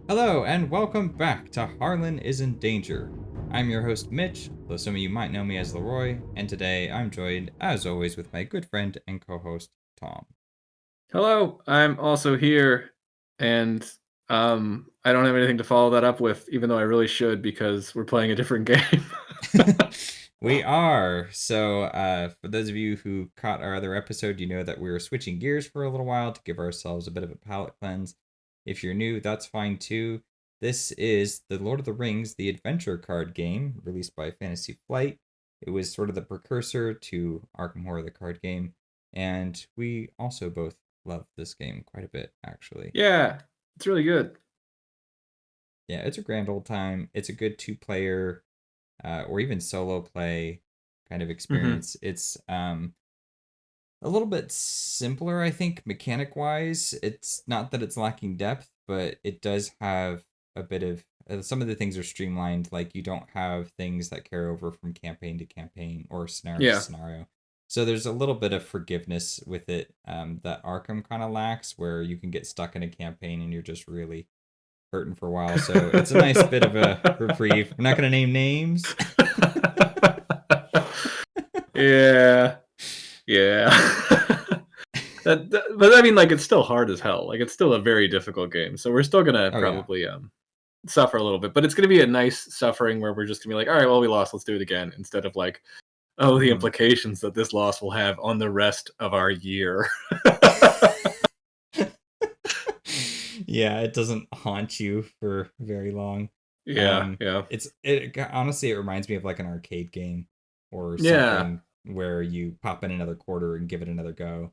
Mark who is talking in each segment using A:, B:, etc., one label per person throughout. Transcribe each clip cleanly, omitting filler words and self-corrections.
A: Hello, and welcome back to Harlan is in Danger. I'm your host, Mitch, though some of you might know me as Leroy, and today I'm joined, as always, with my good friend and co-host, Tom.
B: Hello, I'm also here, and I don't have anything to follow that up with, even though I really should because we're playing a different game.
A: We are. So, for those of you who caught our other episode, you know that we were switching gears for a little while to give ourselves a bit of a palate cleanse. If you're new, that's fine too. This is the Lord of the Rings, the adventure card game, released by Fantasy Flight. It was sort of the precursor to Arkham Horror, the card game, and we also both love this game quite a bit, actually.
B: Yeah, it's really good.
A: Yeah, it's a grand old time. It's a good two-player or even solo play kind of experience. It's a little bit simpler, I think, mechanic wise. It's not that it's lacking depth, but it does have a bit of some of the things are streamlined. Like you don't have things that carry over from campaign to campaign or scenario to
B: Yeah.
A: scenario. So there's a little bit of forgiveness with it that Arkham kind of lacks, where you can get stuck in a campaign and you're just really hurting for a while. So it's a nice bit of a reprieve. We're not going to name names.
B: Yeah. But I mean, like, it's still hard as hell. Like, it's still a very difficult game, so we're still gonna
A: Oh yeah.
B: probably suffer a little bit. But it's gonna be a nice suffering where we're just gonna be like, all right, well, we lost, let's do it again, instead of like, oh, the implications that this loss will have on the rest of our year.
A: Yeah, it doesn't haunt you for very long.
B: Yeah.
A: It honestly, it reminds me of like an arcade game or
B: Yeah.
A: something where you pop in another quarter and give it another go.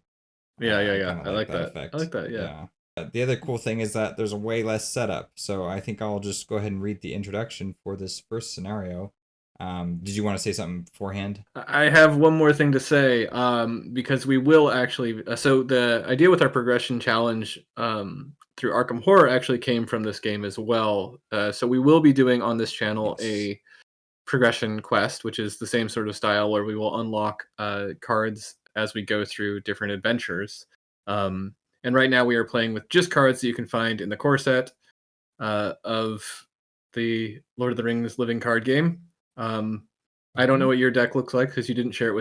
A: I kind of
B: I
A: like
B: like
A: that
B: that. I
A: effect.
B: like that. Yeah.
A: Yeah. The other cool thing is that there's a way less setup, so I think I'll just go ahead and read the introduction for this first scenario. Did you want to say something beforehand?
B: I have one more thing to say, because we will actually. So the idea with our progression challenge through Arkham Horror actually came from this game as well. So we will be doing on this channel
A: Yes.
B: a progression quest, which is the same sort of style where we will unlock cards as we go through different adventures. Um, and right now we are playing with just cards that you can find in the core set of the Lord of the Rings living card game. I don't know
A: Mhm.
B: what your deck looks like because you didn't share it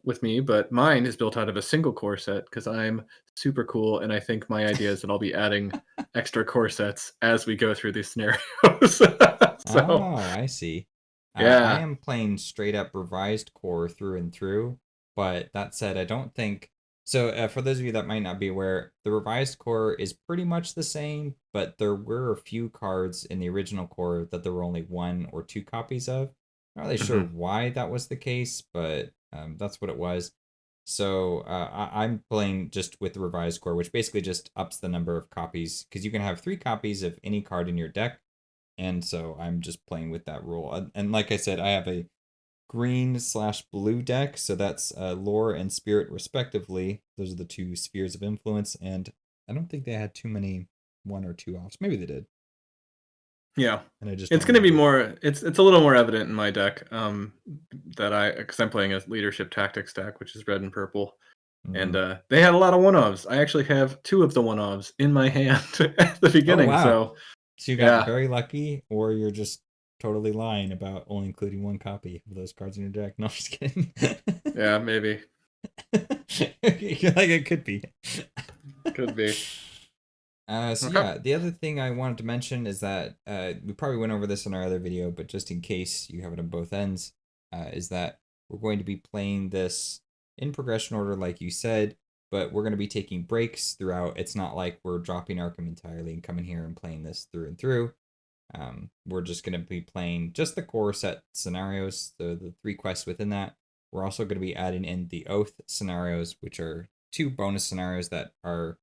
B: with me, but mine is built out of a single core set because I'm super cool, and I think my idea is that I'll be adding extra core sets as we go through these scenarios. So
A: Oh, I see. I
B: yeah.
A: am playing straight up revised core through and through, but that said, I don't think so. For those of you that might not be aware, the revised core is pretty much the same, but there were a few cards in the original core that there were only one or two copies of. Not really sure
B: Mhm.
A: why that was the case, but that's what it was. So I'm playing just with the revised core, which basically just ups the number of copies because you can have three copies of any card in your deck, and so I'm just playing with that rule. And like I said, I have a green/blue deck, so that's lore and spirit respectively. Those are the two spheres of influence, and I don't think they had too many one or two offs. Maybe they did,
B: Yeah.
A: and I just
B: It's
A: don't
B: going to be
A: remember.
B: more it's a little more evident in my deck that I cuz I'm playing a leadership tactics deck which is red and purple. And
A: Mm-hmm.
B: they had a lot of one-ofs. I actually have two of the one-ofs in my hand at the
A: Oh
B: beginning.
A: wow!
B: So
A: So you got
B: yeah.
A: very lucky, or you're just totally lying about only including one copy of those cards in your deck. No, I'm just kidding.
B: Yeah, maybe.
A: Like it could be.
B: Could be.
A: So
B: Okay.
A: yeah, the other thing I wanted to mention is that we probably went over this in our other video, but just in case you have it on both ends, is that we're going to be playing this in progression order, like you said, but we're going to be taking breaks throughout. It's not like we're dropping Arkham entirely and coming here and playing this through and through. We're just going to be playing just the core set scenarios, the three quests within that. We're also going to be adding in the Oath scenarios, which are two bonus scenarios that are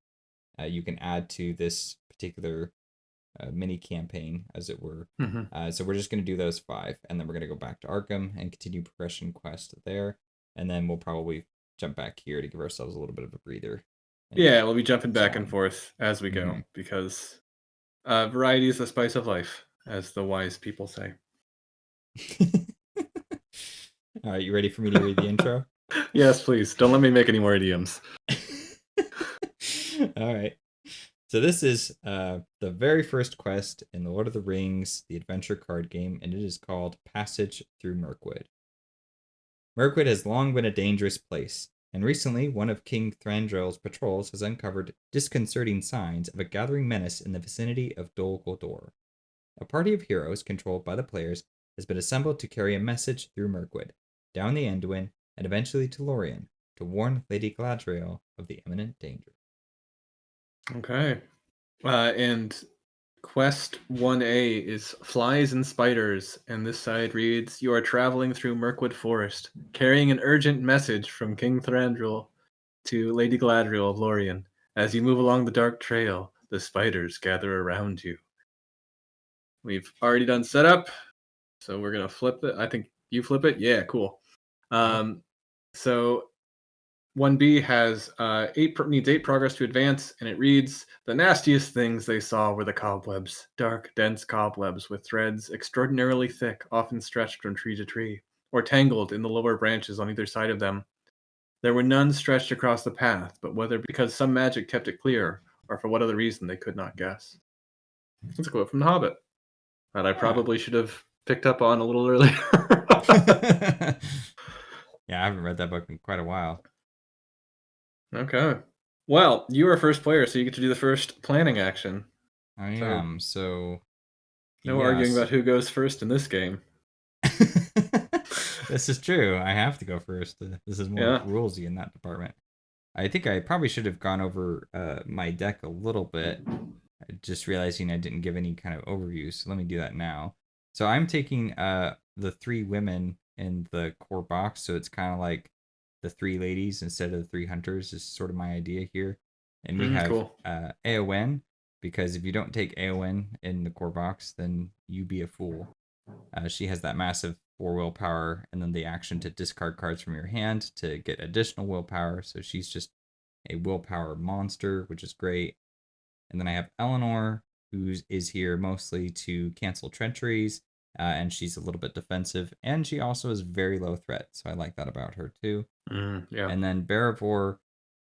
A: you can add to this particular mini campaign, as it were.
B: Mhm.
A: So we're just going to do those five, and then we're going to go back to Arkham and continue progression quest there, and then we'll probably jump back here to give ourselves a little bit of a breather. And
B: Yeah, we'll be jumping
A: so
B: back and
A: on.
B: forth as we go
A: Mm-hmm.
B: because variety is the spice of life, as the wise people say.
A: All right, you ready for me to read the intro?
B: Yes, please. Don't let me make any more idioms.
A: All right. So this is the very first quest in the Lord of the Rings, the adventure card game, and it is called Passage Through Mirkwood. Mirkwood has long been a dangerous place, and recently one of King Thranduil's patrols has uncovered disconcerting signs of a gathering menace in the vicinity of Dol Guldur. A party of heroes controlled by the players has been assembled to carry a message through Mirkwood, down the Anduin, and eventually to Lorien, to warn Lady Galadriel of the imminent danger.
B: Okay. And Quest 1A is Flies and Spiders, and this side reads, you are traveling through Mirkwood Forest, carrying an urgent message from King Thranduil to Lady Galadriel of Lorien. As you move along the dark trail, the spiders gather around you. We've already done setup, so we're going to flip it. I think you flip it? Yeah, cool. So 1B has needs 8 progress to advance, and it reads, the nastiest things they saw were the cobwebs, dark, dense cobwebs with threads extraordinarily thick, often stretched from tree to tree, or tangled in the lower branches on either side of them. There were none stretched across the path, but whether because some magic kept it clear, or for what other reason they could not guess. That's a quote from The Hobbit that I probably should have picked up on a little earlier.
A: Yeah, I haven't read that book in quite a while.
B: Okay. Well, you are first player, so you get to do the first planning action.
A: I am, so
B: No arguing
A: yes.
B: about who goes first in this game.
A: This is true. I have to go first. This is more rulesy in that department. I think I probably should have gone over my deck a little bit, just realizing I didn't give any kind of overview. So let me do that now. So I'm taking the 3 women in the core box. So it's kind of like the 3 ladies instead of the 3 hunters is sort of my idea here. And we have
B: cool.
A: Aowen, because if you don't take Aowen in the core box, then you be a fool. She has that massive 4 willpower, and then the action to discard cards from your hand to get additional willpower. So she's just a willpower monster, which is great. And then I have Eleanor, who is here mostly to cancel treacheries, and she's a little bit defensive, and she also is very low threat, so I like that about her too.
B: Yeah.
A: And then Barivor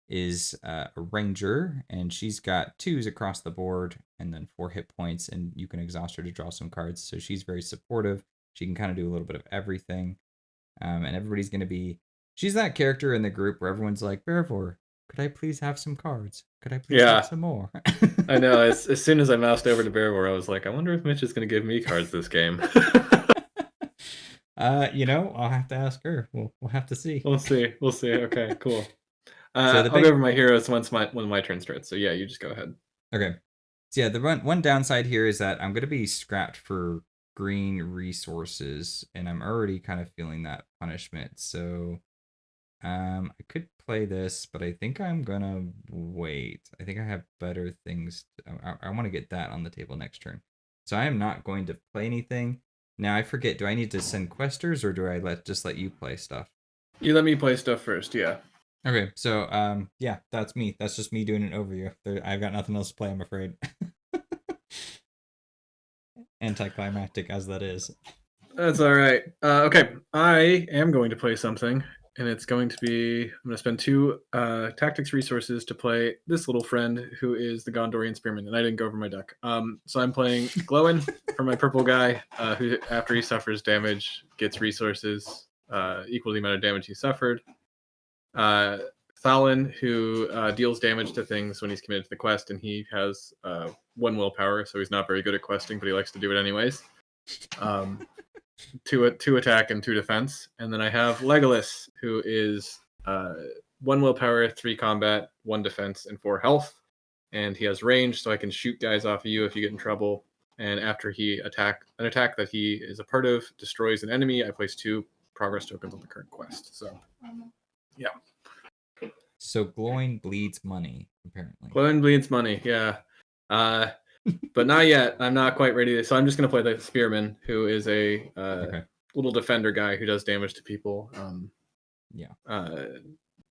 A: is a ranger, and she's got 2s across the board, and then 4 hit points, and you can exhaust her to draw some cards. So she's very supportive. She can kind of do a little bit of everything, and everybody's going to be. She's that character in the group where everyone's like, Barivor, could I please have some cards? Could I please have some more?
B: I know. As soon as I moused over to Barivor, I was like, I wonder if Mitch is going to give me cards this game.
A: I'll have to ask her. We'll have to see.
B: We'll see. Okay, cool. So I'll go over my heroes when my turn starts. So yeah, you just go ahead.
A: Okay. So yeah, the one downside here is that I'm going to be scrapped for green resources, and I'm already kind of feeling that punishment. So I could play this, but I think I'm gonna wait. I think I have better things. I want to get that on the table next turn. So I am not going to play anything. Now I forget. Do I need to send questers, or do I just let you play stuff?
B: You let me play stuff first. Yeah.
A: Okay. So yeah, that's me. That's just me doing an overview. I've got nothing else to play, I'm afraid. Anticlimactic as that is.
B: That's all right. Okay, I am going to play something, and it's going to be I'm going to spend 2 tactics resources to play this little friend who is the Gondorian Spearman, and I didn't go over my deck. So I'm playing Glowin for my purple guy, who after he suffers damage gets resources equal to the amount of damage he suffered. Thalin, who deals damage to things when he's committed to the quest, and he has 1 willpower, so he's not very good at questing, but he likes to do it anyways. 2 attack and 2 defense, and then I have Legolas, who is 1 willpower, 3 combat, 1 defense, and 4 health, and he has range, so I can shoot guys off of you if you get in trouble. And after an attack that he is a part of destroys an enemy, I place 2 progress tokens on the current quest. So, yeah.
A: So glowing bleeds money, apparently.
B: Glowing bleeds money, yeah. But not yet. I'm not quite ready. So I'm just going to play the Spearman, who is a little defender guy who does damage to people.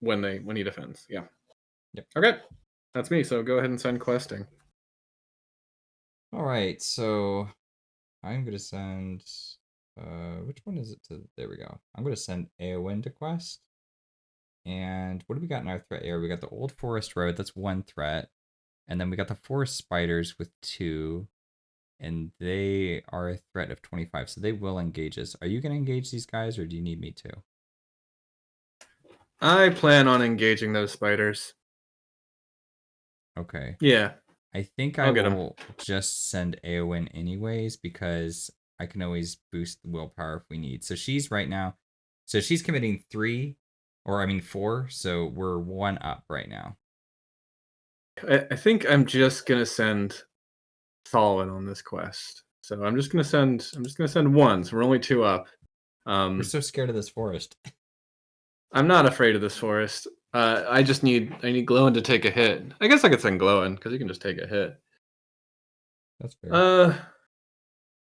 B: When he defends. Yeah.
A: Yep.
B: Okay. That's me. So go ahead and send questing.
A: All right. So I'm going to send. Which one is it to? There we go. I'm going to send Aowen to quest. And what do we got in our threat area? We got the Old Forest Road. That's 1 threat. And then we got the forest spiders with 2, and they are a threat of 25, so they will engage us. Are you going to engage these guys, or do you need me to?
B: I plan on engaging those spiders.
A: Okay.
B: Yeah,
A: I think I
B: I'll get them.
A: will just send Eowyn anyways, because I can always boost the willpower if we need. So she's right now, so she's committing 3, or I mean 4, so we're 1 up right now.
B: I think I'm just gonna send Thalwyn on this quest. So I'm just gonna send one. So we're only 2 up.
A: We're so scared of this forest.
B: I'm not afraid of this forest. I need Glowin to take a hit. I guess I could send Glowin because he can just take a hit.
A: That's fair.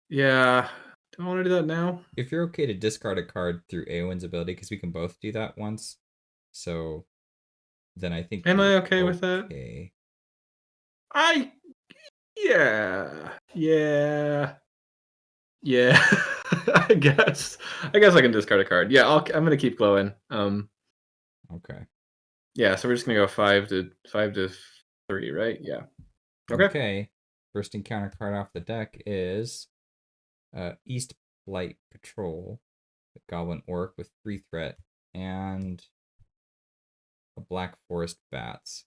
B: Yeah. Do I want to do that now?
A: If you're okay to discard a card through Eowyn's ability, because we can both do that once, so then I think
B: Am
A: you're
B: I okay with that?
A: okay.
B: Yeah. I guess I can discard a card. Yeah, I'm gonna keep Glowin.
A: Okay.
B: Yeah. So we're just gonna go 5 to 3, right? Yeah. Okay.
A: Okay. First encounter card off the deck is East Blight Patrol, a Goblin Orc with 3 threat, and a Black Forest Bats.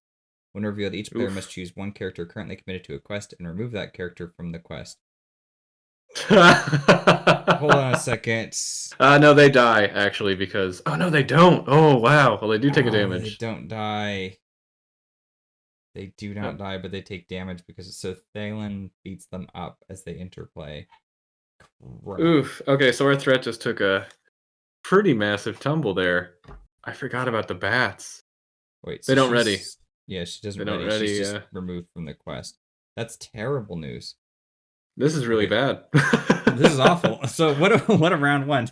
A: When revealed, each player must
B: Oof.
A: choose 1 character currently committed to a quest and remove that character from the quest. Hold on a second.
B: No, they die actually because. Oh no, they don't. Oh wow. Well, they do take a
A: Oh, they
B: damage.
A: don't die. They do not
B: Yep.
A: die, but they take damage because so Thalen beats them up as they interplay. Crap.
B: Oof. Okay, so our threat just took a pretty massive tumble there. I forgot about the bats.
A: Wait,
B: They
A: so
B: don't ready.
A: yeah, she
B: They
A: doesn't
B: don't
A: ready. She's
B: ready.
A: just removed from the quest. That's terrible news.
B: This is really
A: Okay,
B: bad.
A: this is awful. So what a round 1.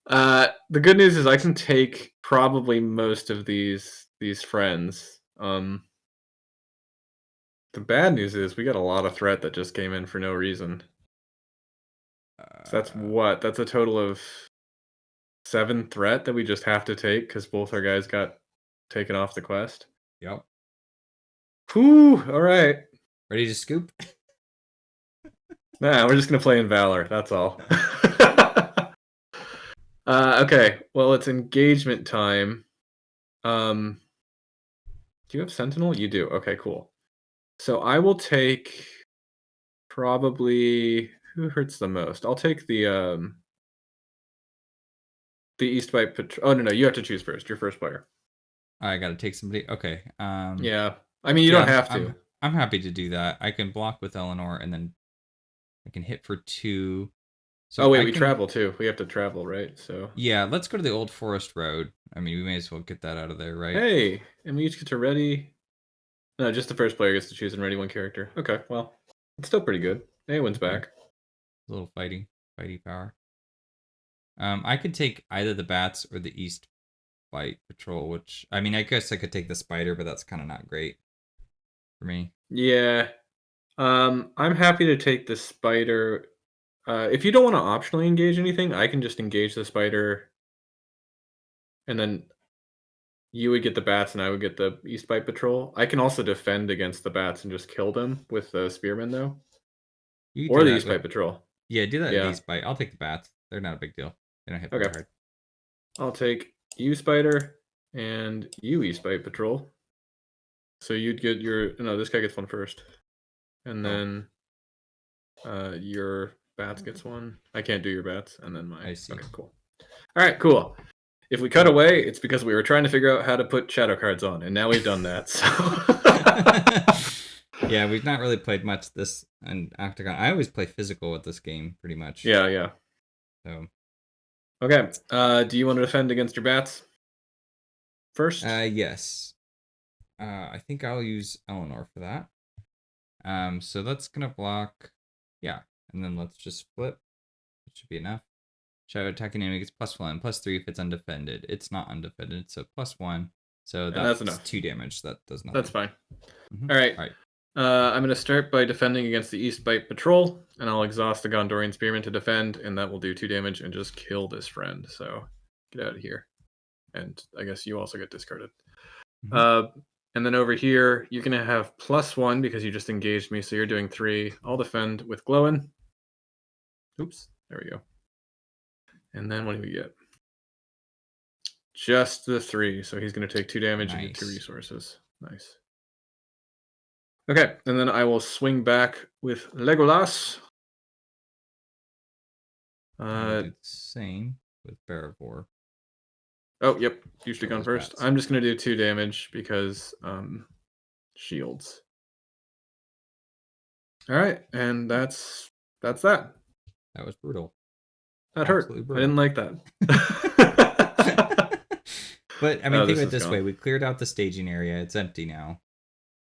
B: The good news is I can take probably most of these friends. The bad news is we got a lot of threat that just came in for no reason. So that's what? That's a total of 7 threat that we just have to take because both our guys got taken off the quest.
A: Yep.
B: Whew, all right.
A: Ready to scoop?
B: Nah, we're just gonna play in Valor. That's all. Okay. Well, it's engagement time. Do you have Sentinel? You do. Okay, cool. So I will take probably who hurts the most. I'll take the East Bite Patrol. Oh no, you have to choose first. You're first player.
A: I gotta take somebody. Okay.
B: Yeah. I mean, you
A: Yeah,
B: don't have to.
A: I'm happy to do that. I can block with Eleanor, and then I can hit for 2.
B: Oh
A: So
B: wait,
A: I
B: we
A: can.
B: travel too. We have to travel, right? So
A: Yeah, let's go to the Old Forest Road. I mean, we may as well get that out of there, right?
B: hey, and we each get to ready. No, just the first player gets to choose and ready 1 character. Okay, well, it's still pretty good. Anyone's
A: Okay.
B: back.
A: A little fighty power. I could take either the bats or the East Flight Patrol, which I mean, I guess I could take the spider, but that's kind of not great for me.
B: Yeah. I'm happy to take the spider. If you don't want to optionally engage anything, I can just engage the spider, and then you would get the bats, and I would get the East Bite Patrol. I can also defend against the bats and just kill them with the spearman, though,
A: You
B: or
A: do
B: the
A: that
B: East
A: with
B: Bite Patrol.
A: do that with
B: Yeah.
A: East Bite. I'll take the bats. They're not a big deal. They don't hit very
B: Okay.
A: hard.
B: I'll take you, spider, and you, East Bite Patrol. So you'd get your no. This guy gets 1 first, and
A: Oh,
B: then your bats gets 1. I can't do your bats, and then
A: I
B: mine.
A: see.
B: Okay, cool. All right, cool. If we cut away, it's because we were trying to figure out how to put shadow cards on, and now we've done that. So.
A: Yeah, we've not really played much this and Octagon. I always play physical with this game, pretty much.
B: Yeah.
A: So.
B: Okay. Do you want to defend against your bats first?
A: Yes. I think I'll use Eleanor for that. So that's gonna block. Yeah, and then let's just flip. It should be enough. Shadow attacking enemy gets +1, +3 if it's undefended. It's not undefended, so +1. So
B: And
A: that's
B: that's enough.
A: 2 damage. That does nothing.
B: That's fine.
A: Mm-hmm.
B: All right.
A: All right.
B: I'm going to start by defending against the East Bite Patrol, and I'll exhaust the Gondorian Spearman to defend, and that will do 2 damage and just kill this friend. So get out of here. And I guess you also get discarded.
A: Mm-hmm.
B: And then over here, you're going to have +1 because you just engaged me. So you're doing 3. I'll defend with glowing. Oops. There we go. And then what do we get? Just the 3. So he's going to take 2 damage and get 2 resources. Nice. Okay. And then I will swing back with Legolas.
A: I'll do the same with Barivore.
B: Oh, yep. You should have gone first.
A: Bats.
B: I'm just going to do 2 damage because shields. All right. And that's that.
A: That was brutal.
B: That hurt.
A: Absolutely brutal.
B: I didn't like that.
A: But I mean, think of it this way: we cleared out the staging area; it's empty now,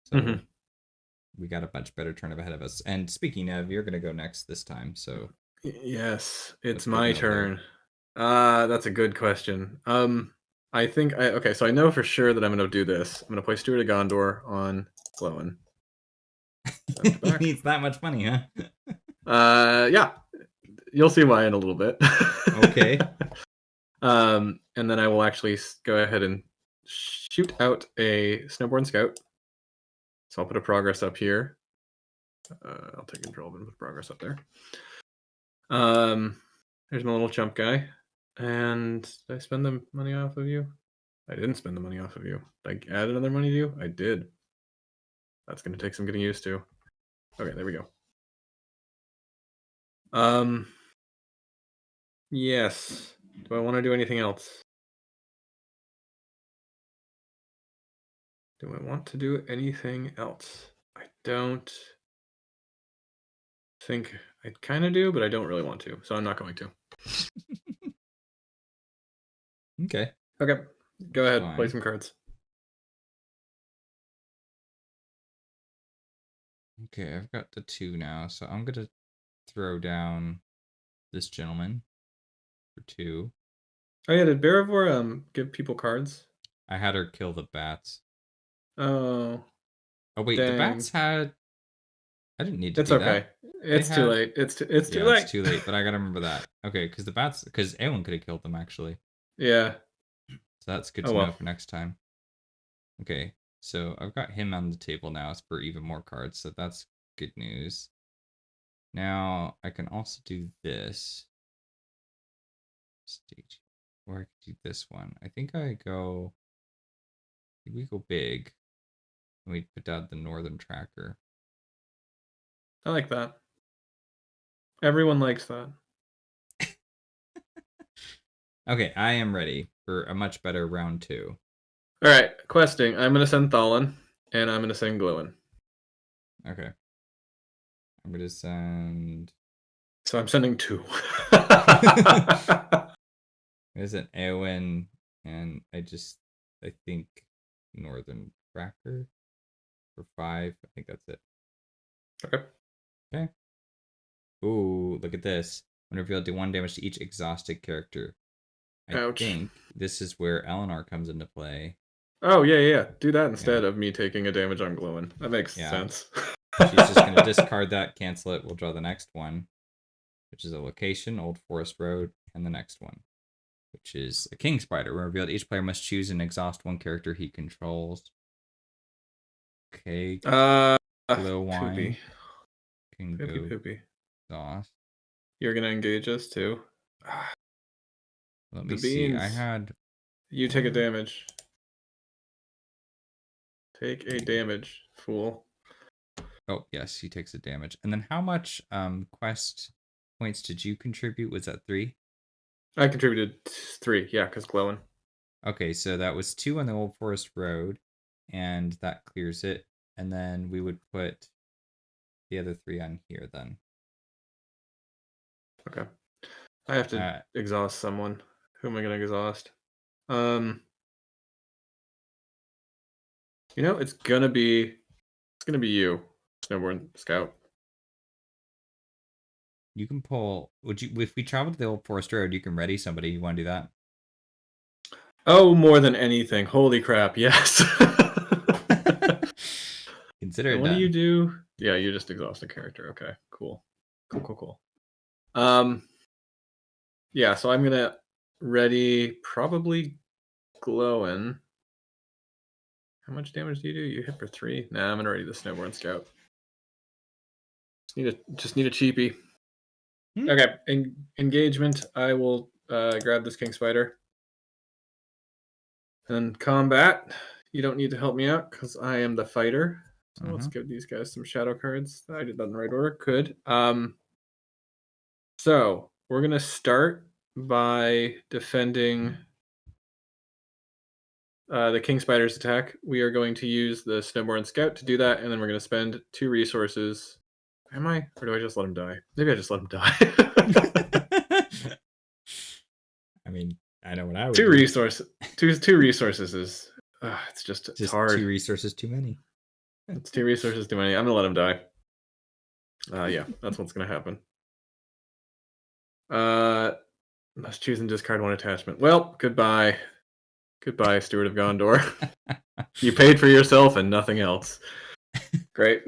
A: so we got a much better turn ahead of us. And speaking of, you're going to go next this time, so
B: yes, it's my turn. That's a good question. I think okay. So I know for sure that I'm going to do this. I'm going to play Steward of Gondor on Glowin.
A: He needs that much money, huh?
B: Yeah. You'll see why in a little bit.
A: Okay.
B: And then I will actually go ahead and shoot out a Snowborn Scout. So I'll put a progress up here. I'll take control and put progress up there. There's my little chump guy. And did I spend the money off of you? I didn't spend the money off of you. Did I add another money to you? I did. That's going to take some getting used to. Okay, there we go. Yes. Do I want to do anything else? Do I want to do anything else? I don't think I kind of do, but I don't really want to, so I'm not going to.
A: Okay.
B: Okay. Go ahead.
A: Fine.
B: Play some cards.
A: Okay, I've got the 2 now, so I'm going to throw down this gentleman for 2.
B: Oh yeah, did Barivore give people cards?
A: I had her kill the bats.
B: Oh.
A: Oh wait,
B: dang.
A: the bats had. I didn't need to
B: It's
A: do
B: okay.
A: that.
B: It's too late. It's too late.
A: It's too late, but I gotta remember that. Okay, because Aelin could have killed them actually.
B: Yeah.
A: So that's good to know for next time. Okay, so I've got him on the table now for even more cards, so that's good news. Now I can also do this. Stage. Or I could do this one. I think we go big. And we put down the northern tracker.
B: I like that. Everyone likes that.
A: Okay, I am ready for a much better round 2.
B: All right, questing. I'm gonna send Thalin, and I'm gonna send Glowin.
A: Okay. I'm gonna send.
B: So I'm sending 2.
A: There's an Eowyn, and I think Northern Tracker for 5. I think that's it.
B: Okay.
A: Okay. Ooh, look at this. When revealed, do 1 damage to each exhausted character. I think this is where Eleanor comes into play.
B: Oh, yeah. Do that instead of me taking a damage on Glowin. That makes sense.
A: She's just going to discard that, cancel it. We'll draw the next one, which is a location, Old Forest Road, and the next one, which is a King Spider. When revealed, each player must choose and exhaust 1 character he controls. Okay. Glow Wine. Can go exhaust.
B: You're going to engage us too?
A: Let me see. I had...
B: You take a damage. Take a damage, fool.
A: Oh, yes, he takes a damage. And then how much quest points did you contribute? Was that 3?
B: I contributed 3, yeah, because Glowin.
A: Okay, so that was 2 on the Old Forest Road, and that clears it. And then we would put the other 3 on here then.
B: Okay. I have to exhaust someone. Who am I going to exhaust? You know, it's gonna be you, Snowborn Scout.
A: You can pull. If we travel to the Old Forest Road, you can ready somebody. You want to do that?
B: Oh, more than anything. Holy crap, yes.
A: Consider it
B: what
A: done.
B: do you do? Yeah, you just exhaust a character. Okay, cool. Yeah, so I'm gonna ready probably Glowin. How much damage do? You hit for 3? Nah, I'm gonna ready the Snowborn Scout. Just need a cheapie. Okay, engagement. I will grab this King Spider. And combat. You don't need to help me out because I am the fighter. So let's give these guys some shadow cards. I did that in the right order. Good. So we're gonna start by defending the King Spider's attack. We are going to use the Snowborn Scout to do that, and then we're going to spend 2 resources. Am I? Or do I just let him die? Maybe I just let him die.
A: I mean, I know what I would
B: two
A: do.
B: resources. Two resources is it's hard.
A: 2 resources too many.
B: It's 2 resources too many. I'm gonna let him die. Yeah, that's what's gonna happen. Must choose and discard 1 attachment. Well, goodbye. Goodbye, Steward of Gondor. You paid for yourself and nothing else. Great.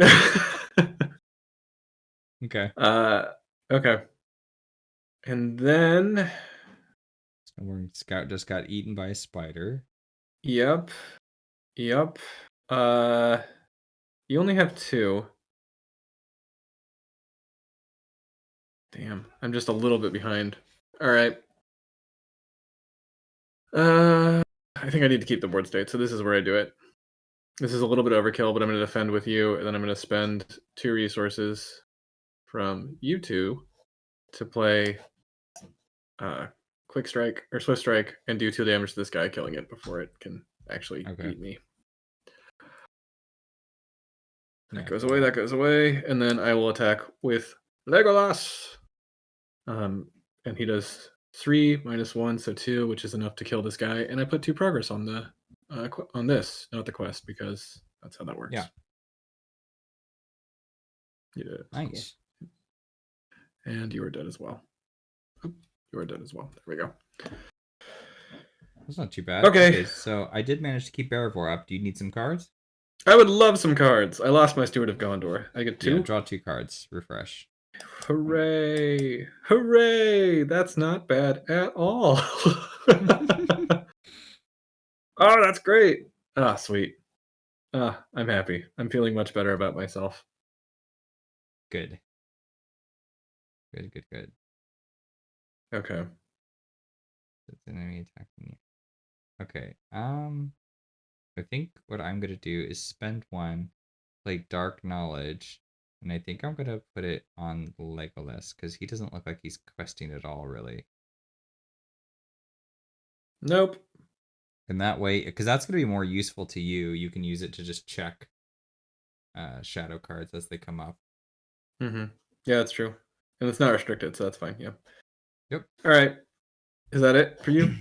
A: Okay.
B: Okay. And then
A: Snowborn Scout just got eaten by a spider.
B: Yep. You only have 2. Damn, I'm just a little bit behind. All right. I think I need to keep the board state, so this is where I do it. This is a little bit overkill, but I'm going to defend with you, and then I'm going to spend 2 resources from you 2 to play Quick Strike or Swift Strike and do 2 damage to this guy, killing it before it can actually eat me. That goes away, that goes away, and then I will attack with Legolas. And he does 3 minus 1, so 2, which is enough to kill this guy. And I put 2 progress on the on this, not the quest, because that's how that works.
A: Yeah.
B: Yeah.
A: Nice.
B: Cool. And you are dead as well. Oh, you are dead as well. There we go.
A: That's not too bad.
B: Okay.
A: So I did manage to keep Barivore up. Do you need some cards?
B: I would love some cards. I lost my Steward of Gondor. I get 2?
A: Yeah, draw 2 cards. Refresh.
B: Hooray! Hooray! That's not bad at all. Oh, that's great. Ah, sweet. I'm happy. I'm feeling much better about myself.
A: Good. Good.
B: Okay.
A: It's an enemy attacking you. Okay. I think what I'm gonna do is spend 1, play Dark Knowledge, and I think I'm gonna put it on Legolas because he doesn't look like he's questing at all, really.
B: Nope.
A: And that way, because that's gonna be more useful to you, you can use it to just check shadow cards as they come up.
B: Mm-hmm. Yeah, that's true. And it's not restricted, so that's fine. Yeah.
A: Yep.
B: All right. Is that it for you?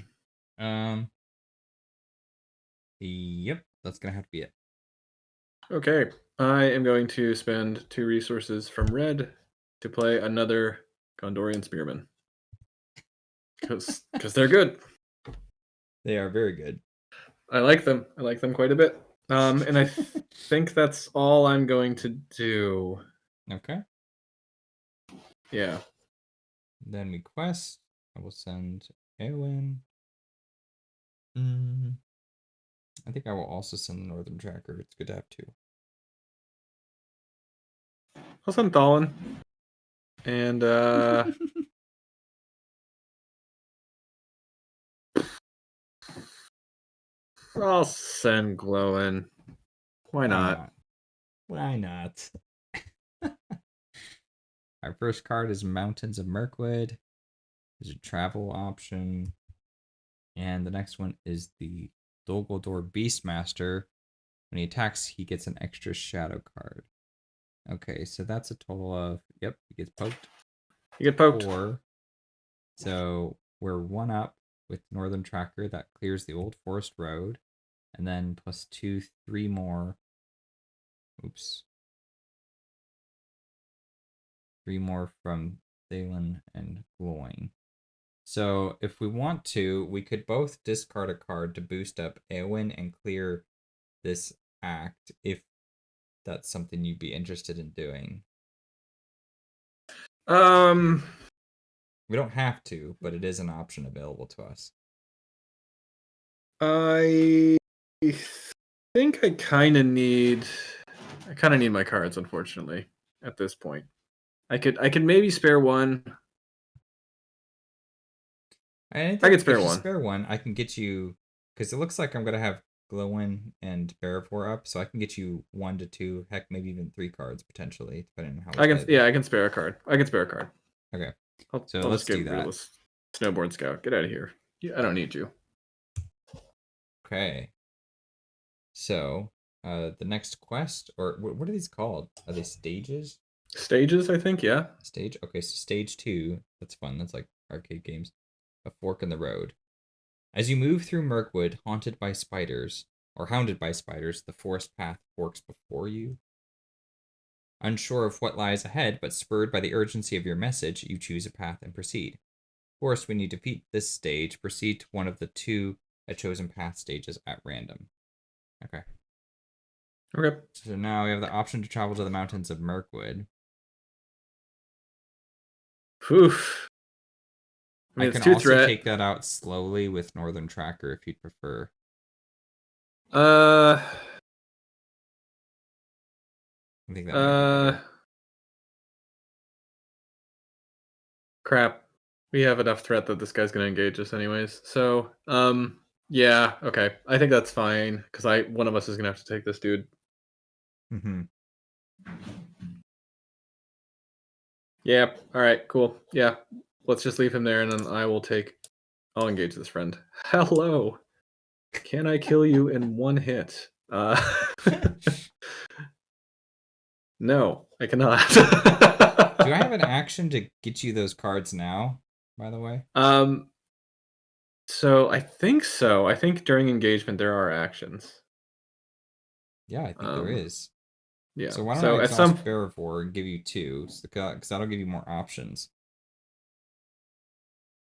A: Yep. That's gonna have to be it.
B: Okay. I am going to spend 2 resources from red to play another Gondorian Spearman. Because they're good.
A: They are very good.
B: I like them. I like them quite a bit. And I think that's all I'm going to do.
A: Okay.
B: Yeah.
A: Then we quest. I will send Eowyn. I think I will also send the Northern Tracker. It's good to have 2.
B: I'll send Thalin. And I'll send Glowin. Why not?
A: Why not? Our first card is Mountains of Mirkwood. There's a travel option. And the next one is the Dol Guldur Beastmaster. When he attacks, he gets an extra shadow card. Okay, so that's a total of, yep, he gets poked.
B: You get poked.
A: 4. So we're 1 up with Northern Tracker. That clears the Old Forest Road. And then plus 2, 3 more. Oops. 3 more from Thalen and Glowing. So if we want to, we could both discard a card to boost up Eowyn and clear this act if that's something you'd be interested in doing. We don't have to, but it is an option available to us.
B: I think I kind of need my cards, unfortunately, at this point. I could maybe spare one.
A: And I
B: I could
A: think
B: spare
A: if you
B: one.
A: spare one, I can get you, because it looks like I'm gonna have Glowin and Bearivore up, so I can get you 1 to 2, heck, maybe even 3 cards potentially, depending on how we play this.
B: I can spare a card. I can spare a card.
A: Okay, so
B: I'll
A: let's
B: just
A: do
B: get rid of
A: that.
B: this Snowboard Scout. Get out of here. I don't need you.
A: Okay, so the next quest, or what are these called? Are they stages?
B: Stages, I think, yeah.
A: Stage? Okay, so stage 2. That's fun. That's like arcade games. A fork in the road. As you move through Mirkwood, haunted by spiders, or hounded by spiders, the forest path forks before you. Unsure of what lies ahead, but spurred by the urgency of your message, you choose a path and proceed. Of course, when you defeat this stage, proceed to one of the 2 chosen path stages at random. Okay.
B: Okay.
A: So now we have the option to travel to the mountains of Mirkwood.
B: Oof. I mean,
A: I
B: it's
A: can
B: 2
A: also
B: threat.
A: take that out slowly with Northern Tracker if you'd prefer.
B: Uh.
A: I think that might be better.
B: Crap. We have enough threat that this guy's gonna engage us anyways. So, yeah, okay. I think that's fine because one of us is gonna have to take this dude.
A: Mm-hmm.
B: Yeah. All right. Cool. Yeah. Let's just leave him there, and then I'll engage this friend. Hello. Can I kill you in one hit? No, I cannot.
A: Do I have an action to get you those cards now, by the way?
B: So I think so. I think during engagement there are actions.
A: Yeah, I think there is.
B: Yeah.
A: So why don't I
B: So at some
A: exhaust Bearivore and give you 2, because that'll give you more options.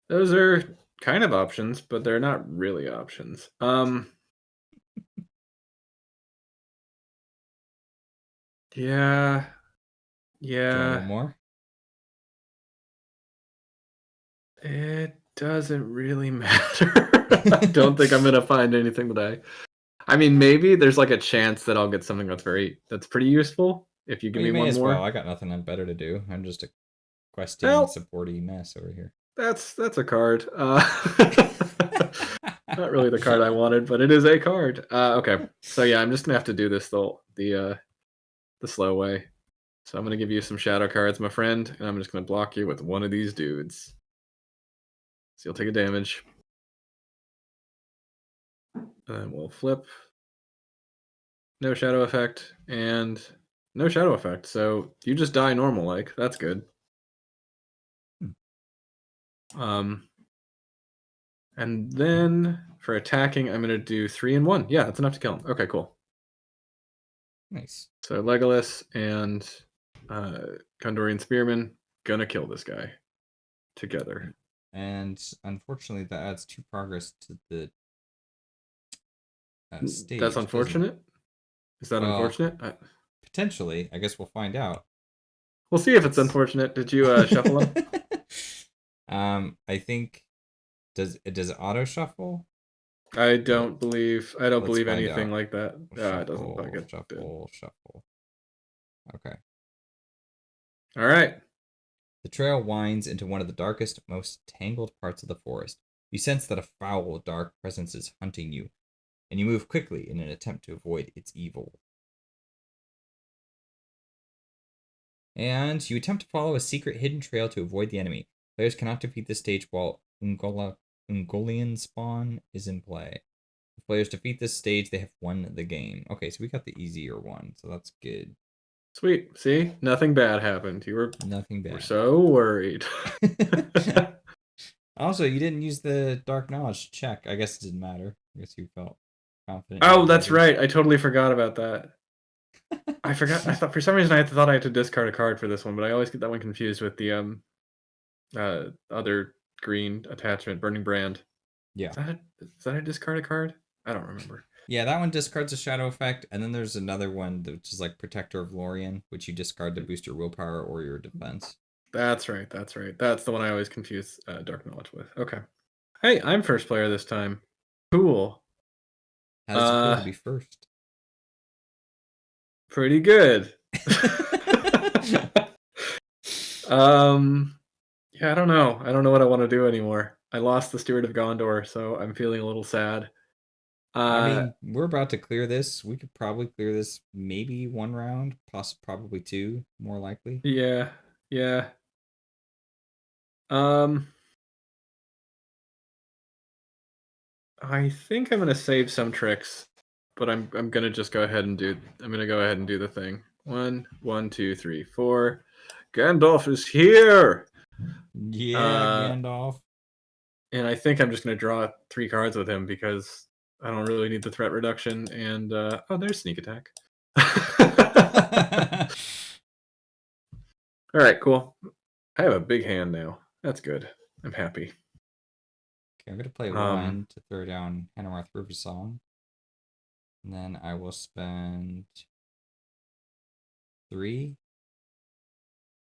B: those are kind of options, but they're not really options. Yeah.
A: Do you want
B: Yeah.
A: one more?
B: It doesn't really matter. I don't think I'm gonna find anything that I mean, maybe there's like a chance that I'll get something that's pretty useful if you give
A: Well,
B: me
A: you may
B: one
A: as well.
B: more.
A: I got nothing better to do. I'm just a questing,
B: Well,
A: supporty mess over here.
B: that's a card. Not really the card I wanted, but it is a card. Okay, so yeah, I'm just gonna have to do this the slow way. So I'm gonna give you some shadow cards, my friend, and I'm just gonna block you with one of these dudes. So you'll take a damage. And we'll flip. No shadow effect, and no shadow effect. So you just die normal like. That's good. Um, and then for attacking, I'm gonna do 3 and 1. Yeah, that's enough to kill him. Okay, cool.
A: Nice.
B: So Legolas and Gondorian Spearman gonna kill this guy together.
A: And unfortunately, that adds 2 progress to the
B: That's
A: stage, doesn't it?
B: unfortunate. Is that
A: Well,
B: unfortunate?
A: potentially. I guess we'll find out.
B: We'll see if it's
A: It's...
B: unfortunate. Did you shuffle them?
A: I think does it auto shuffle?
B: I
A: Let,
B: don't believe
A: let's find
B: anything
A: out.
B: like that. It doesn't look like
A: Shuffle,
B: it did.
A: shuffle, shuffle. Okay.
B: All right.
A: The trail winds into one of the darkest, most tangled parts of the forest. You sense that a foul, dark presence is hunting you, and you move quickly in an attempt to avoid its evil. And you attempt to follow a secret hidden trail to avoid the enemy. Players cannot defeat this stage while Ungolian spawn is in play. If players defeat this stage, they have won the game. Okay, so we got the easier one, so that's good.
B: Sweet. See, nothing bad happened. You
A: Nothing
B: were
A: bad.
B: so worried.
A: Also, you didn't use the dark knowledge to check. I guess it didn't matter. I guess you felt confident in your
B: Oh, that's
A: abilities.
B: right. I totally forgot about that. I forgot. I thought for some reason I thought I had to discard a card for this one, but I always get that one confused with the other green attachment, Burning Brand.
A: Yeah.
B: Is that a discard a card? I don't remember.
A: Yeah, that one discards a shadow effect, and then there's another one which is like Protector of Lorien, which you discard to boost your willpower or your defense.
B: That's right. That's right. That's the one I always confuse Dark Knowledge with. Okay. Hey, I'm first player this time. Cool.
A: How does it feel to be first?
B: pretty good. Yeah, I don't know. I don't know what I want to do anymore. I lost the Steward of Gondor, so I'm feeling a little sad.
A: I mean, we're about to clear this. We could probably clear this maybe one round, probably two, more likely.
B: Yeah, yeah. Um, I think I'm gonna save some tricks, but I'm gonna just go ahead and do. I'm gonna go ahead and do the thing. 1, 2, 3, 4. Gandalf is here.
A: Yeah,
B: Uh,
A: Gandalf.
B: and I think I'm just gonna draw 3 cards with him because I don't really need the threat reduction. And oh, there's sneak attack. All right, cool. I have a big hand now. That's good. I'm happy.
A: Okay, I'm gonna play one to throw down Hanorth River Song. And then I will spend 3,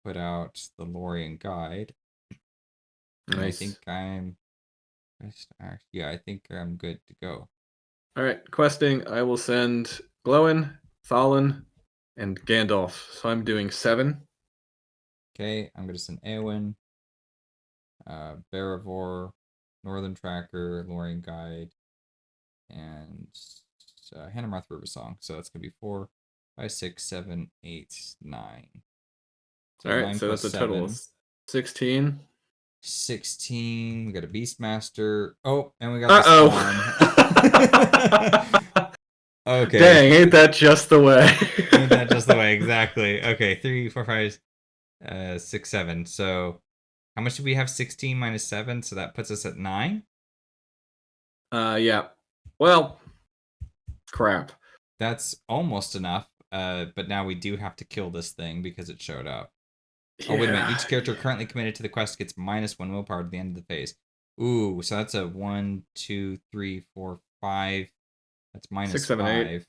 A: put out the Lorien Guide. And
B: Nice.
A: I think I'm I think I'm good to go.
B: All right, questing. I will send Glowin, Thalin, and Gandalf. So I'm doing 7.
A: Okay, I'm gonna send Eowyn, Barivor, Northern Tracker, Lorien Guide, and Hanorth River Song. So that's gonna be 4, 5, 6, 7, 8, 9. So
B: All right,
A: 9
B: so
A: plus
B: that's a total
A: 7.
B: of 16.
A: 16. We got a Beastmaster. Oh, and we got
B: Uh-oh.
A: the Spawn. Okay.
B: Dang, ain't that just the way?
A: Ain't that just the way? Exactly. Okay, 3, 4, 5, 6, 7. So how much do we have? 16 minus 7, so that puts us at 9.
B: Yeah. Well, crap.
A: That's almost enough. But now we do have to kill this thing because it showed up.
B: Yeah.
A: Oh, wait a minute. Each character currently committed to the quest gets -1 willpower at the end of the phase. Ooh, so that's a 1, 2, 3, 4, 5. That's minus
B: 6, 7, 8.
A: 5.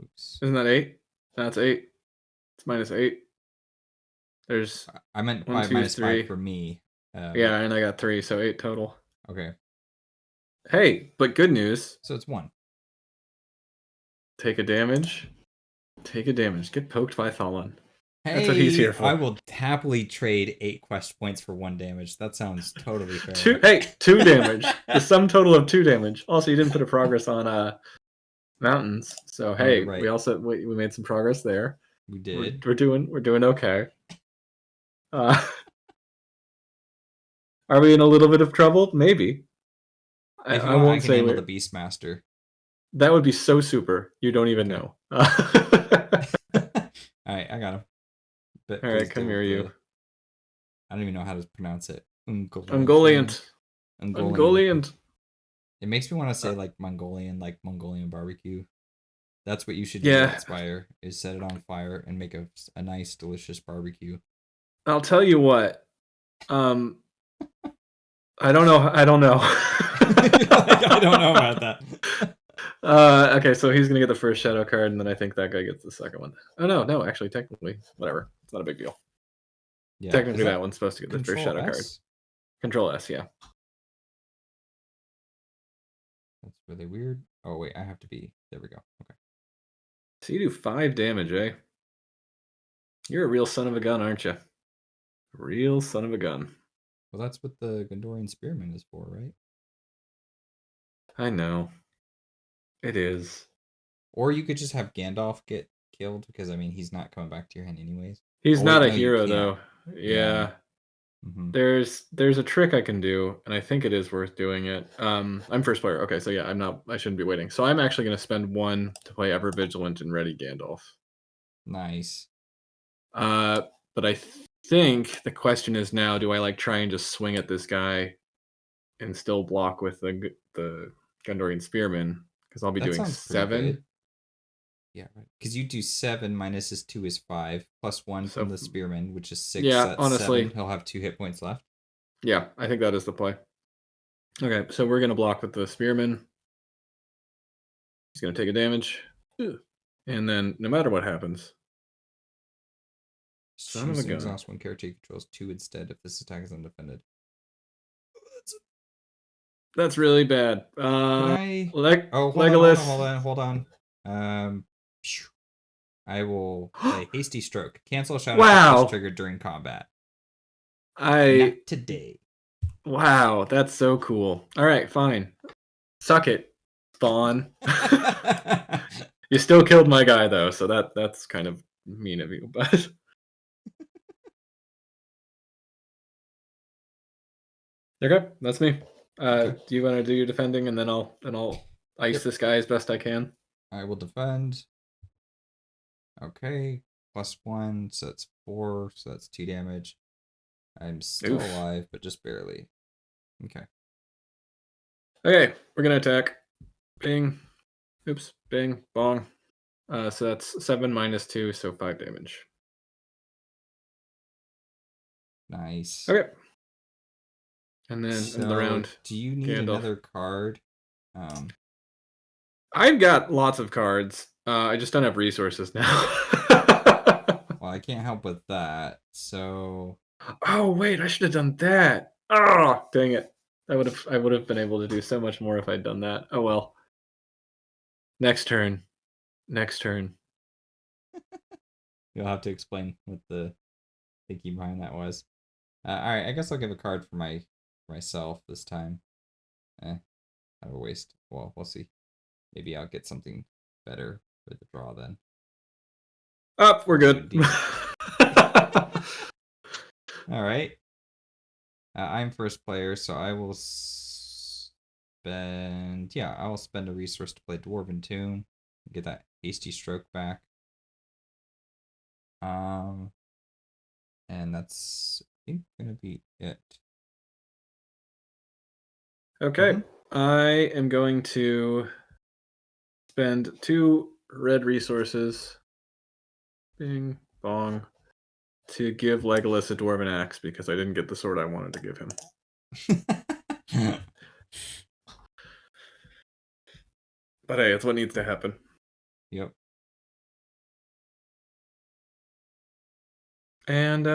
A: Oops.
B: Isn't that 8? That's 8. It's minus 8. There's
A: I meant
B: 1, 2,
A: minus
B: 3.
A: 5 for me.
B: Yeah, and I got 3, so 8 total.
A: Okay.
B: Hey, but good news.
A: So it's 1.
B: Take a damage. Take a damage. Get poked by Thalin.
A: Hey,
B: that's what he's here for.
A: I will happily trade 8 quest points for 1 damage. That sounds totally fair.
B: 2 damage. The sum total of 2 damage. Also, you didn't put a progress on mountains. So hey,
A: right.
B: we made some progress there.
A: We did.
B: We're doing okay. Are we in a little bit of trouble? Maybe.
A: If you
B: I
A: want,
B: won't
A: I can
B: say
A: handle the Beastmaster.
B: That would be so super. You don't even know.
A: All right, I got him.
B: But all right, come here, you.
A: I don't even know how to pronounce it.
B: Ungoliant.
A: It makes me want to say like Mongolian barbecue. That's what you should do at Spire, is set it on fire and make a nice, delicious barbecue.
B: I'll tell you what. I don't know.
A: I don't know about that.
B: Okay, so he's gonna get the first shadow card, and then I think that guy gets the second one. Oh no, actually, technically, whatever. It's not a big deal. Yeah, technically, that one's supposed to get the first shadow card. Control S, yeah.
A: That's really weird. Oh wait, I have to be. There we go. Okay.
B: So you do 5 damage, eh? You're a real son of a gun, aren't you? Real son of a gun.
A: Well, that's what the Gondorian Spearman is for, right?
B: I know. It is.
A: Or you could just have Gandalf get killed, because I mean he's not coming back to your hand anyways.
B: He's not a hero though. Yeah.
A: Mm-hmm.
B: There's a trick I can do, and I think it is worth doing it. I'm first player. Okay, so yeah, I shouldn't be waiting. So I'm actually gonna spend 1 to play Ever Vigilant and Ready Gandalf. Nice. But I think the question is now, do I like try and just swing at this guy and still block with the Gondorian Spearman? Because I'll be doing 7.
A: Yeah, right. Because you do 7 minus his 2 is 5, plus 1 from the Spearman, which is 6.
B: Yeah,
A: that's
B: honestly,
A: 7. He'll have 2 hit points left.
B: Yeah, I think that is the play. Okay, so we're gonna block with the Spearman. He's gonna take a damage, and then no matter what happens, son of a gun.
A: Exhaust when character controls 2 instead if this attack is undefended.
B: That's really bad.
A: Hold
B: Legolas.
A: on. I will play Hasty Stroke. Cancel shadow effects
B: Wow.
A: triggered during combat. Not
B: I
A: today.
B: Wow, that's so cool. All right, fine. Suck it, Spawn. You still killed my guy though, so that's kind of mean of you, but okay, that's me.
A: Okay.
B: Do you want to do your defending, and then I'll ice
A: Yep.
B: this guy as best I can?
A: I will defend. Okay. +1, so that's 4, so that's 2 damage. I'm still
B: Oof.
A: alive, but just barely. Okay.
B: Okay, we're gonna attack. Bing. Oops. Bing. Bong. So that's 7 minus 2, so 5 damage.
A: Nice.
B: Okay. And then end of the
A: So,
B: round,
A: do you need
B: Gandalf.
A: another card?
B: I've got lots of cards. I just don't have resources now.
A: Well, I can't help with that. So,
B: Oh wait, I should have done that. Oh, dang it. I would have been able to do so much more if I'd done that. Oh well. Next turn. Next turn.
A: you'll have to explain what the thinking behind that was. All right, I guess I'll give a card for myself this time. Kind of a waste. Well, we'll see. Maybe I'll get something better for the draw then.
B: Up, we're good.
A: All right. I'm first player, so I will spend. Yeah, I will spend a resource to play Dwarven Tomb. Get that hasty stroke back. And that's I think gonna be it.
B: Okay. I am going to spend 2 red resources. Bing bong. To give Legolas a dwarven axe because I didn't get the sword I wanted to give him. But hey, it's what needs to happen.
A: Yep.
B: And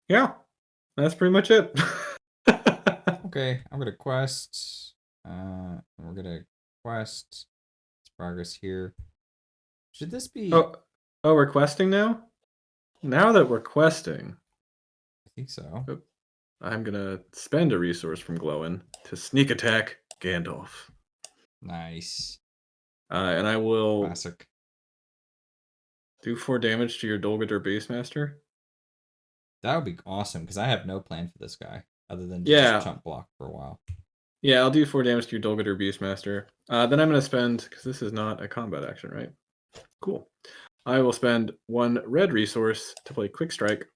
B: yeah, that's pretty much it.
A: Okay, I'm gonna quest. We're gonna quest. It's progress here. Should this be?
B: Oh, we're questing now? Now that we're questing,
A: I think so.
B: I'm gonna spend a resource from Glowin to sneak attack Gandalf.
A: Nice.
B: And I will
A: Classic.
B: do 4 damage to your Dolgador Beastmaster.
A: That would be awesome because I have no plan for this guy other than to
B: Yeah.
A: just chump block for a while.
B: Yeah, I'll do 4 damage to your Dolgador Beastmaster. Then I'm going to spend, because this is not a combat action, right? Cool. I will spend 1 red resource to play Quick Strike.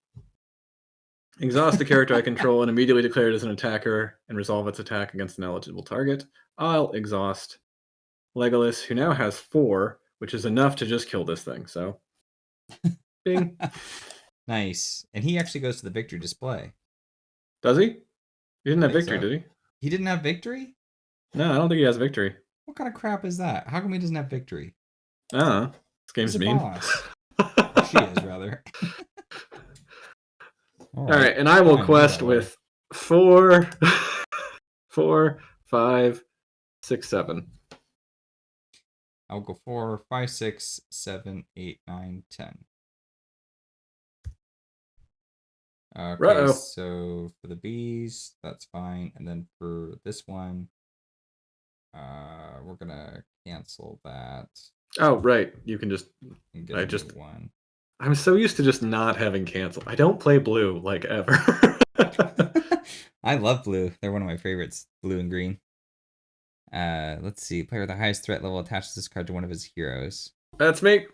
B: Exhaust the character I control and immediately declare it as an attacker and resolve its attack against an eligible target. I'll exhaust Legolas, who now has 4, which is enough to just kill this thing. So, bing.
A: Nice. And he actually goes to the victory display.
B: Does he? He didn't
A: I
B: have
A: think
B: victory,
A: so.
B: did he?
A: He didn't have victory?
B: No, I don't think he has victory.
A: What kind of crap is that? How come he doesn't have victory?
B: I don't know. This game's
A: He's a
B: mean.
A: boss. Or she is, rather.
B: All right, and I will quest with 4, 4, 5, 6, 7.
A: I'll go 4, 5, 6, 7, 8, 9, 10. Okay,
B: Ruh-oh.
A: so for the bees, that's fine. And then for this one, we're gonna cancel that.
B: Oh, right. You can just.
A: And get
B: I
A: a
B: just.
A: new one.
B: I'm so used to just not having cancel. I don't play blue like ever.
A: I love blue. They're one of my favorites. Blue and green. Let's see. Player with the highest threat level attaches this card to one of his heroes.
B: That's me.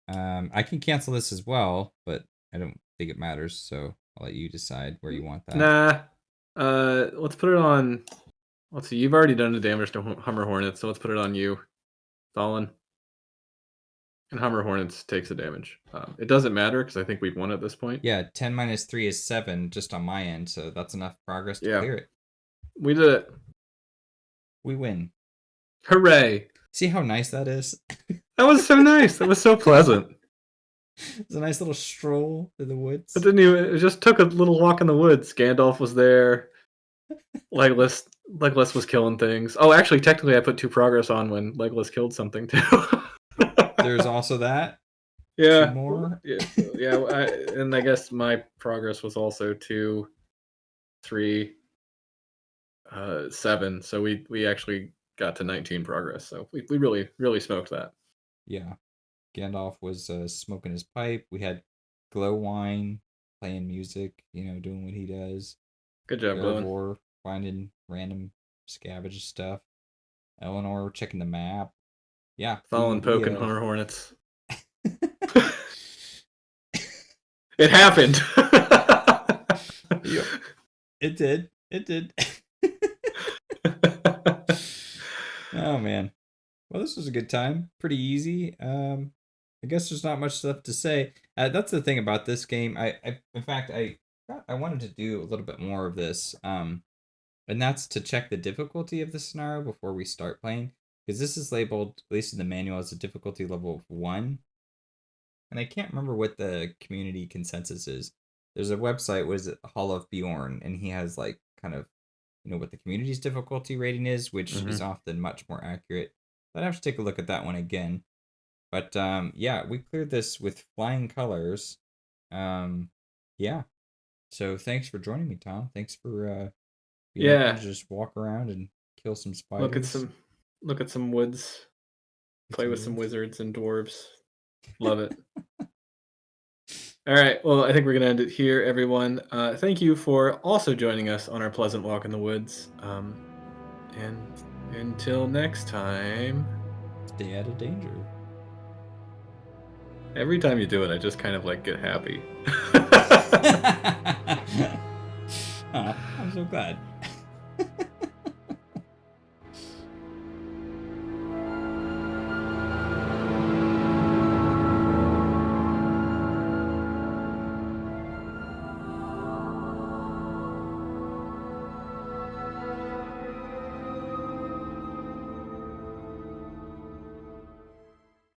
A: I can cancel this as well, but I don't think it matters. So I'll let you decide where you want that.
B: Nah. Let's put it on. Let's see. You've already done the damage to Hummer Hornets, so let's put it on you, Thalin. And Hummer Hornets takes the damage. It doesn't matter because I think we've won at this point.
A: Yeah, 10 minus 3 is 7 just on my end, so that's enough progress to clear it.
B: We did it.
A: We win.
B: Hooray.
A: See how nice that is?
B: That was so nice. That was so pleasant.
A: It's a nice little stroll through the woods.
B: It just took a little walk in the woods. Gandalf was there. Legolas was killing things. Oh, actually, technically, I put 2 progress on when Legolas killed something too.
A: There's also that. 2
B: Yeah,
A: more.
B: yeah. And I guess my progress was also 2, 3, 7. So we actually got to 19 progress. So we really smoked that.
A: Yeah. Gandalf was smoking his pipe. We had Glow Wine playing music, doing what he does.
B: Good job, Glowin.
A: Erebor finding random scavenge stuff. Eleanor checking the map. Yeah, we
B: Fallen
A: we
B: poking Hunter Hornets. It
A: Yep.
B: happened.
A: Yep. It did. It did. Oh man. Well, this was a good time. Pretty easy. I guess there's not much stuff to say. That's the thing about this game. In fact, I wanted to do a little bit more of this. And that's to check the difficulty of the scenario before we start playing, because this is labeled, at least in the manual, as a difficulty level of 1. And I can't remember what the community consensus is. There's a website, was it Hall of Bjorn, and he has like kind of what the community's difficulty rating is, which is often much more accurate. But I have to take a look at that one again. But yeah, we cleared this with flying colors. Yeah. So thanks for joining me, Tom. Thanks for being able to
B: Yeah.
A: just walk around and kill some
B: Look at
A: spiders.
B: some woods.
A: Get
B: Play
A: some
B: with some
A: woods.
B: wizards and dwarves. Love it. All right. Well, I think we're gonna end it here, everyone. Thank you for also joining us on our pleasant walk in the woods. And until next time.
A: Stay out of danger.
B: Every time you do it, I just kind of like get happy.
A: Oh, I'm so glad.